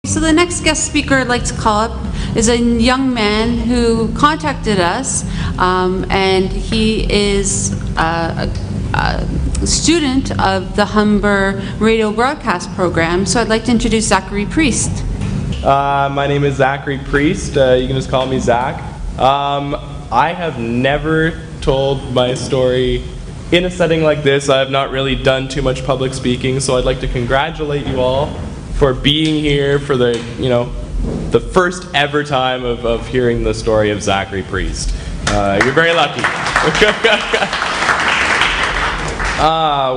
So the next guest speaker I'd like to call up is a young man who contacted us, and he is a student of the Humber radio broadcast program. So I'd like to introduce Zachary Priest. My name is Zachary Priest. You can just call me Zach. I have never told my story in a setting like this. I have not really done too much public speaking, so I'd like to congratulate you all for being here for the, the first ever time of hearing the story of Zachary Priest. You're very lucky.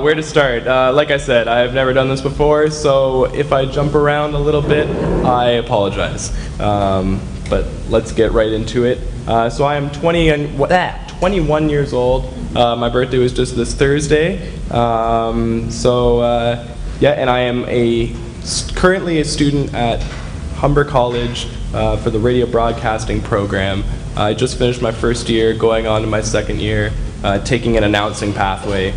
Where to start? Like I said, I have never done this before, so if I jump around a little bit, I apologize. But let's get right into it. So I am 21 years old. My birthday was just this Thursday. Yeah, and I am currently a student at Humber College for the radio broadcasting program. I just finished my first year, going on to my second year, taking an announcing pathway.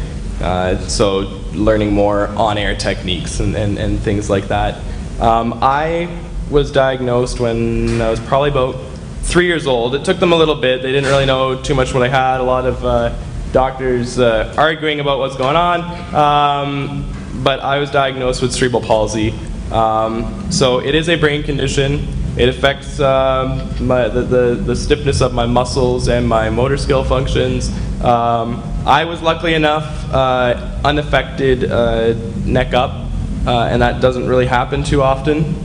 So learning more on-air techniques and things like that. I was diagnosed when I was probably about 3 years old. It took them a little bit. They didn't really know too much what I had. A lot of doctors arguing about what's going on. But I was diagnosed with cerebral palsy. So it is a brain condition. It affects the stiffness of my muscles and my motor skill functions. I was luckily enough unaffected neck up, and that doesn't really happen too often,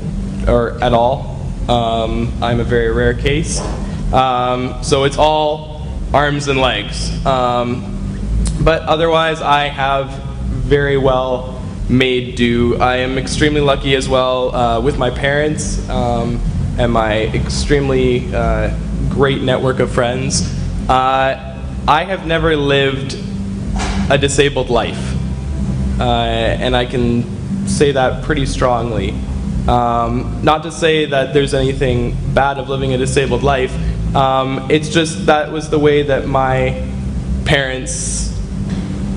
or at all. I'm a very rare case. So it's all arms and legs. But otherwise, I have very well made do. I am extremely lucky as well with my parents and my extremely great network of friends. I have never lived a disabled life, and I can say that pretty strongly. Not to say that there's anything bad of living a disabled life, it's just that was the way that my parents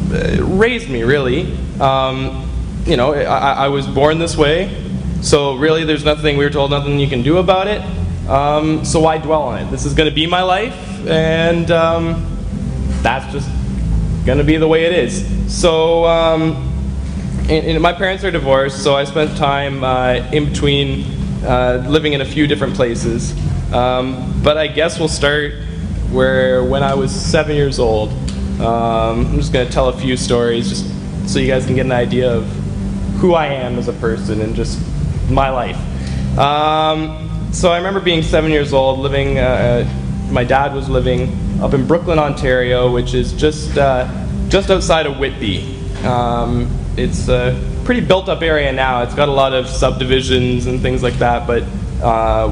raised me, really. I was born this way, so really there's nothing, we were told nothing you can do about it, so why dwell on it? This is going to be my life, and that's just going to be the way it is. So my parents are divorced, so I spent time in between living in a few different places. But I guess we'll start when I was 7 years old. I'm just going to tell a few stories just so you guys can get an idea of who I am as a person and just my life. So I remember being 7 years old, living, my dad was living up in Brooklyn, Ontario, which is just outside of Whitby. It's a pretty built-up area now. It's got a lot of subdivisions and things like that, but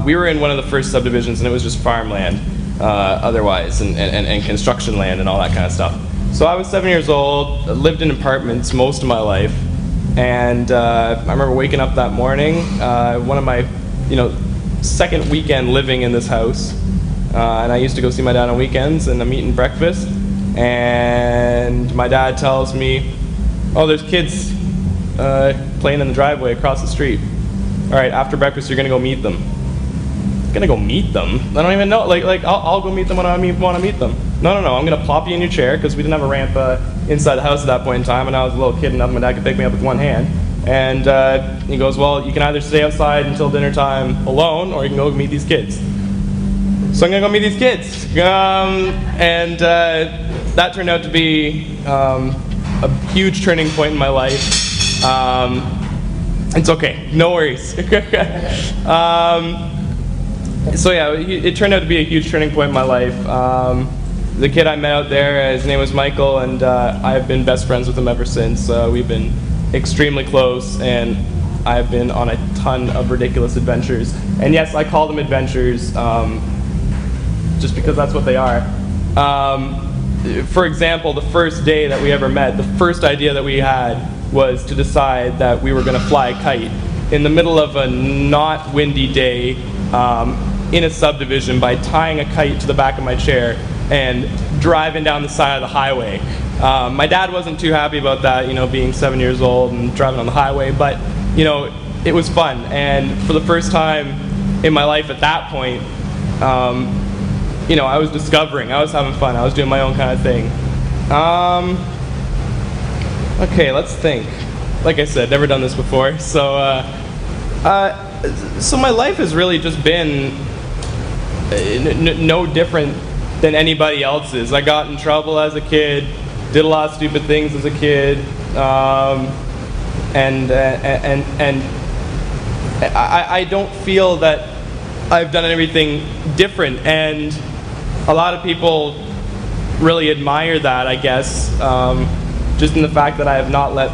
we were in one of the first subdivisions, and it was just farmland otherwise, and construction land and all that kind of stuff. So I was 7 years old, lived in apartments most of my life, and I remember waking up that morning, one of my, second weekend living in this house, and I used to go see my dad on weekends, and I'm eating breakfast, and my dad tells me, "Oh, there's kids playing in the driveway across the street. All right, after breakfast, you're gonna go meet them." Gonna go meet them? I don't even know. I'll go meet them when I want to meet them. No. I'm gonna plop you in your chair because we didn't have a ramp inside the house at that point in time, and I was a little kid enough. My dad could pick me up with one hand. And he goes, "Well, you can either stay outside until dinner time alone, or you can go meet these kids." So I'm gonna go meet these kids, and that turned out to be a huge turning point in my life. It's okay, no worries. So yeah, it turned out to be a huge turning point in my life. The kid I met out there, his name was Michael, and I have been best friends with him ever since. We've been extremely close, and I've been on a ton of ridiculous adventures. And yes, I call them adventures just because that's what they are. For example, the first day that we ever met, the first idea that we had was to decide that we were going to fly a kite in the middle of a not windy day in a subdivision by tying a kite to the back of my chair and driving down the side of the highway. My dad wasn't too happy about that, being 7 years old and driving on the highway, but it was fun. And for the first time in my life at that point, you know, I was discovering, I was having fun, I was doing my own kind of thing. Okay, let's think. Like I said, never done this before, so so my life has really just been no different than anybody else's. I got in trouble as a kid, did a lot of stupid things as a kid, and I don't feel that I've done anything different, and a lot of people really admire that, I guess, just in the fact that I have not let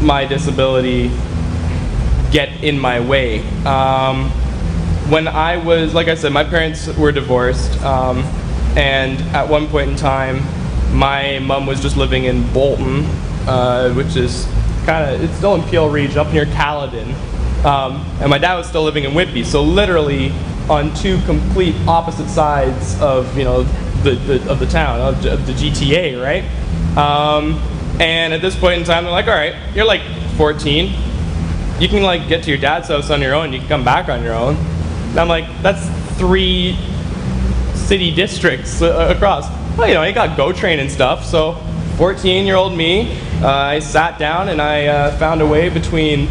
my disability get in my way. When I was, like I said, my parents were divorced, and at one point in time, my mom was just living in Bolton, which is it's still in Peel Region, up near Caledon, and my dad was still living in Whitby, so literally on two complete opposite sides of, you know, the town, of the GTA, right? And at this point in time, they're like, all right, you're like 14, you can like get to your dad's house on your own, you can come back on your own. And I'm like, that's 3 city districts across. Well, you know, you got GO Train and stuff, so 14-year-old me, I sat down and I found a way between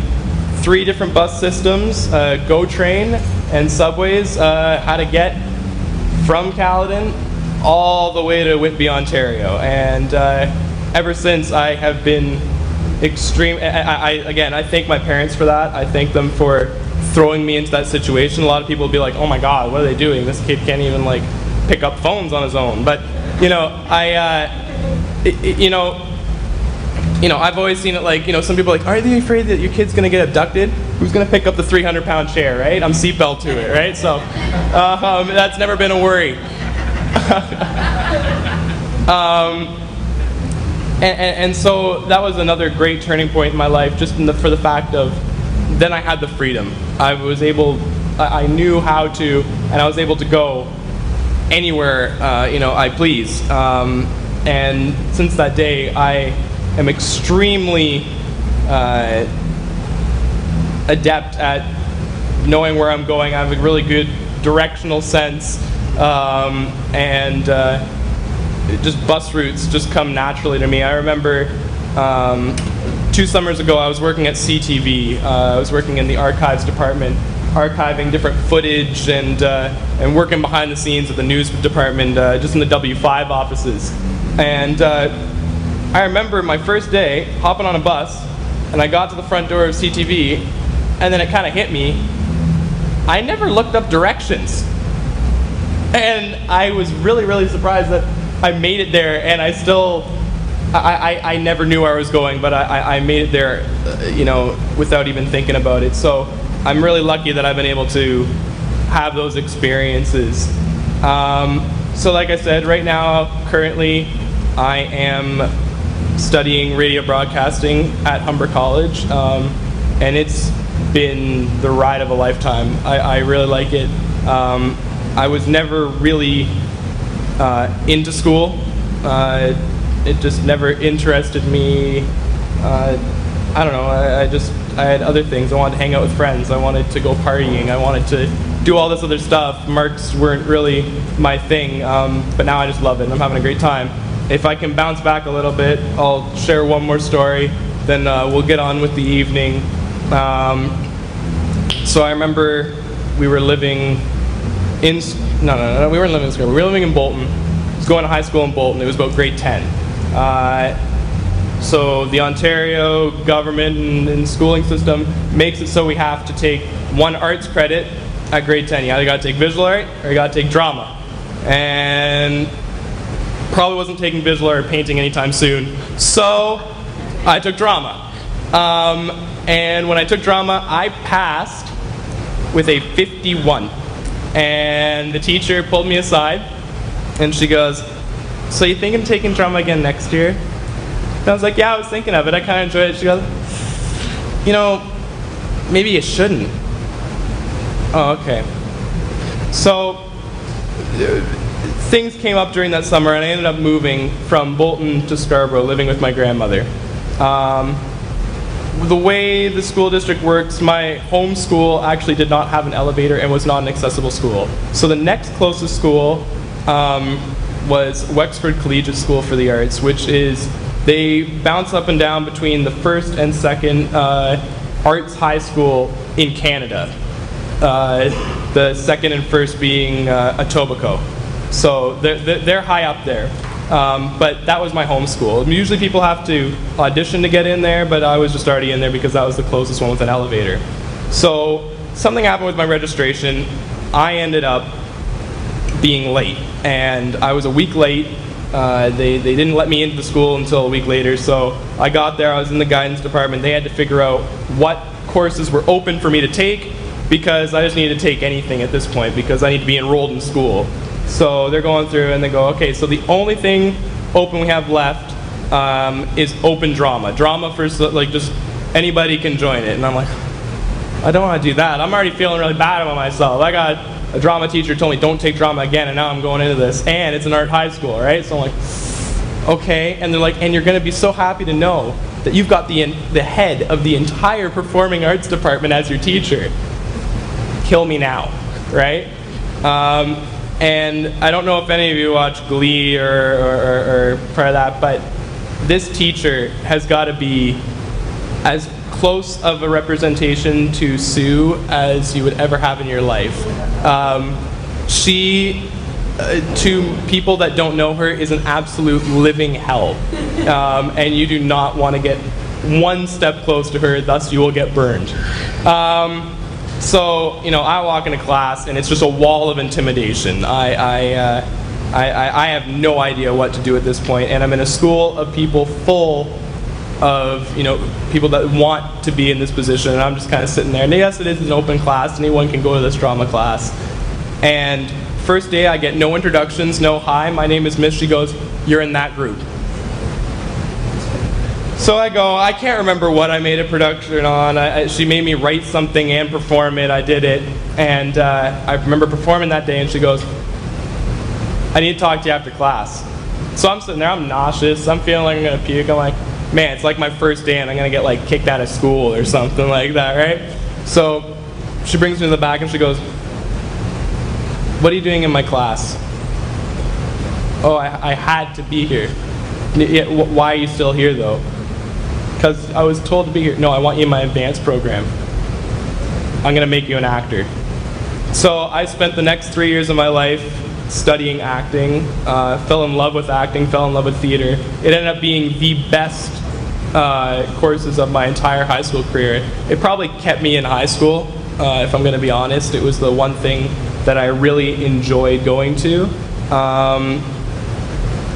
3 different bus systems, GO Train and subways, how to get from Caledon all the way to Whitby, Ontario. And ever since, I have been extreme. Again, I thank my parents for that. I thank them for throwing me into that situation. A lot of people will be like, oh my God, what are they doing? This kid can't even like pick up phones on his own. But you know, you know, I've always seen it like, you know, some people are like, are you afraid that your kid's gonna get abducted? Who's gonna pick up the 300-pound chair, right? I'm seatbelt to it, right? So that's never been a worry. And so that was another great turning point in my life, just for the fact of, then I had the freedom. I knew how to, and I was able to go anywhere, you know, I please. And since that day, I am extremely adept at knowing where I'm going. I have a really good directional sense, and just bus routes just come naturally to me. I remember 2 summers ago, I was working at CTV. I was working in the archives department, archiving different footage and working behind the scenes at the news department, just in the W5 offices. And I remember my first day hopping on a bus, and I got to the front door of CTV, and then it kind of hit me. I never looked up directions. And I was really, really surprised that I made it there, and I still, I never knew where I was going, but I made it there, you know, without even thinking about it. So I'm really lucky that I've been able to have those experiences. So like I said, right now, currently, I am studying radio broadcasting at Humber College, and it's been the ride of a lifetime. I really like it. I was never really into school. It just never interested me. I don't know, I had other things. I wanted to hang out with friends. I wanted to go partying. I wanted to do all this other stuff. Marks weren't really my thing, but now I just love it, and I'm having a great time. If I can bounce back a little bit, I'll share one more story, then we'll get on with the evening. So I remember we were living in, no, we weren't living in Scarborough. We were living in Bolton. I was going to high school in Bolton. It was about grade 10. So the Ontario government and schooling system makes it so we have to take 1 arts credit at grade 10. You either got to take visual art or you got to take drama. And probably wasn't taking visual art or painting anytime soon. So I took drama. And when I took drama, I passed with a 51. And the teacher pulled me aside and she goes, so you thinking of taking drama again next year? And I was like, yeah, I was thinking of it. I kind of enjoyed it. She goes, you know, maybe you shouldn't. Oh, okay. So things came up during that summer, and I ended up moving from Bolton to Scarborough, living with my grandmother. the way the school district works, my home school actually did not have an elevator and was not an accessible school. So the next closest school was Wexford Collegiate School for the Arts, which is, they bounce up and down between the first and second arts high school in Canada. The second and first being Etobicoke. So they're high up there. But that was my home school. Usually people have to audition to get in there, but I was just already in there because that was the closest one with an elevator. So something happened with my registration. I ended up being late, and I was a week late. They didn't let me into the school until a week later, so I got there, I was in the guidance department. They had to figure out what courses were open for me to take, because I just needed to take anything at this point because I need to be enrolled in school. So they're going through and they go, okay, so the only thing open we have left is open drama. Drama for, like, just anybody can join it. And I'm like, I don't want to do that. I'm already feeling really bad about myself. I got a drama teacher told me don't take drama again, and now I'm going into this. And it's an art high school, right? So I'm like, okay. And they're like, and you're going to be so happy to know that you've got the head of the entire performing arts department as your teacher. Kill me now, right? And I don't know if any of you watch Glee or part of that, but this teacher has got to be as close of a representation to Sue as you would ever have in your life. She, to people that don't know her, is an absolute living hell. And you do not want to get one step close to her, thus you will get burned. So, you know, I walk into class and it's just a wall of intimidation. I have no idea what to do at this point, and I'm in a school of people full of, you know, people that want to be in this position, and I'm just kind of sitting there. And yes, it is an open class, anyone can go to this drama class. And first day I get no introductions, no hi, my name is Miss. She goes, you're in that group. So I go, I can't remember what I made a production on. She made me write something and perform it. I did it. And I remember performing that day, and she goes, I need to talk to you after class. So I'm sitting there, I'm nauseous, I'm feeling like I'm going to puke. I'm like, man, it's like my first day and I'm going to get like kicked out of school or something like that, right? So she brings me to the back and she goes, what are you doing in my class? Oh, I had to be here. Yeah, why are you still here though? Because I was told to be here. No, I want you in my advanced program. I'm going to make you an actor. So I spent the next 3 years of my life studying acting, fell in love with acting, fell in love with theater. It ended up being the best courses of my entire high school career. It probably kept me in high school, if I'm going to be honest. It was the one thing that I really enjoyed going to.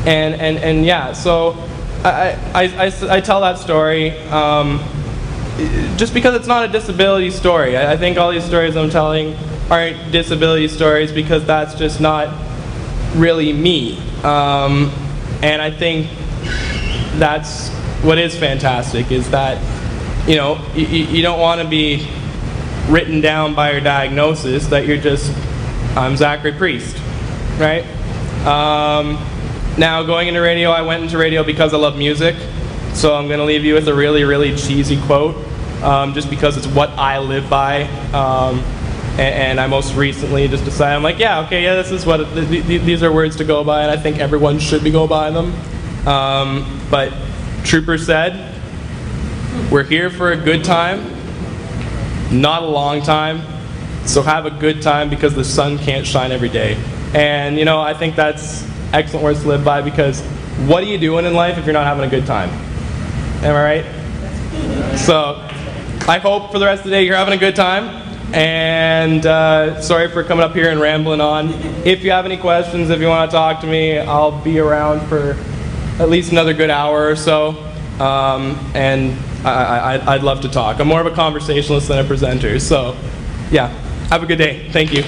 And yeah, so I tell that story just because it's not a disability story. I think all these stories I'm telling aren't disability stories because that's just not really me. And I think that's what is fantastic, is that, you know, you don't want to be written down by your diagnosis that you're just, I'm Zachary Priest, right? Now, going into radio, I went into radio because I love music. So I'm going to leave you with a really, really cheesy quote, just because it's what I live by. And I most recently just decided, I'm like, yeah, okay, yeah, this is what, these are words to go by, and I think everyone should be go by them. But Trooper said, we're here for a good time, not a long time, so have a good time because the sun can't shine every day. And, you know, I think that's excellent words to live by, because what are you doing in life if you're not having a good time? Am I right? So I hope for the rest of the day you're having a good time. And sorry for coming up here and rambling on. If you have any questions, if you want to talk to me, I'll be around for at least another good hour or so. And I'd love to talk. I'm more of a conversationalist than a presenter. So yeah, have a good day. Thank you.